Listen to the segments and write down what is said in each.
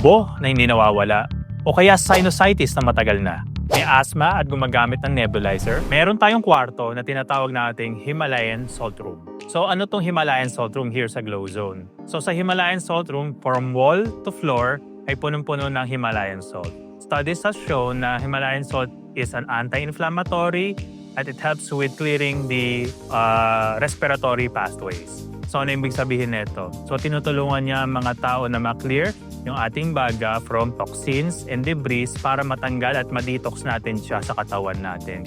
ubo na hindi nawawala, o kaya sinusitis na matagal na, may asthma at gumagamit ng nebulizer, meron tayong kwarto na tinatawag nating Himalayan Salt Room. So ano tong Himalayan Salt Room here sa Glow Zone? So sa Himalayan Salt Room, from wall to floor ay punong-puno ng Himalayan salt. Studies have shown na Himalayan salt is an anti-inflammatory at it helps with clearing the respiratory pathways. So ano ibig sabihin nito? So tinutulungan niya ang mga tao na ma-clear yung ating baga from toxins and debris para matanggal at ma-detox natin siya sa katawan natin.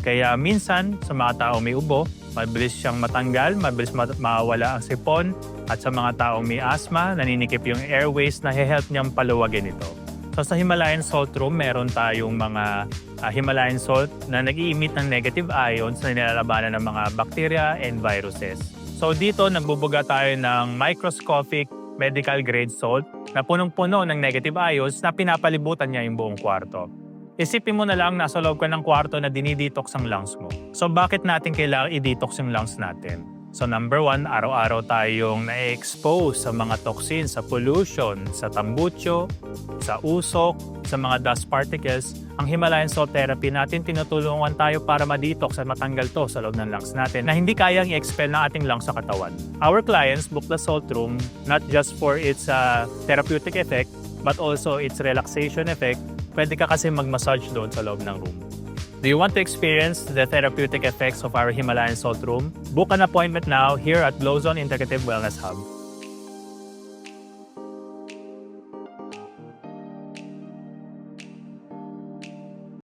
Kaya minsan sa mga tao may ubo, mabilis siyang matanggal, mabilis mawala ang sipon, at sa mga taong may asthma, naninikip yung airways na he-help niyang paluwagin ito. So sa Himalayan Salt Room, meron tayong mga Himalayan salt na nag-i-emit ng negative ions na nilalabanan ng mga bacteria and viruses. So dito, nagbubuga tayo ng microscopic medical grade salt na punong-puno ng negative ions na pinapalibutan niya yung buong kwarto. Isipin mo na lang nasa loob ka ng kwarto na dinidetox ang lungs mo. So bakit natin kailangan i-detox yung lungs natin? So number one, araw-araw tayong na-expose sa mga toxins, sa pollution, sa tambutso, sa usok, sa mga dust particles. Ang Himalayan Salt Therapy natin, tinutulungan tayo para ma-detox at matanggal to sa loob ng lungs natin na hindi kayang i-expel ng ating lungs sa katawan. Our clients book the Salt Room not just for its therapeutic effect but also its relaxation effect. Pwede ka kasi mag-massage doon sa loob ng room. Do you want to experience the therapeutic effects of our Himalayan Salt Room? Book an appointment now here at Glow Zone Integrative Wellness Hub.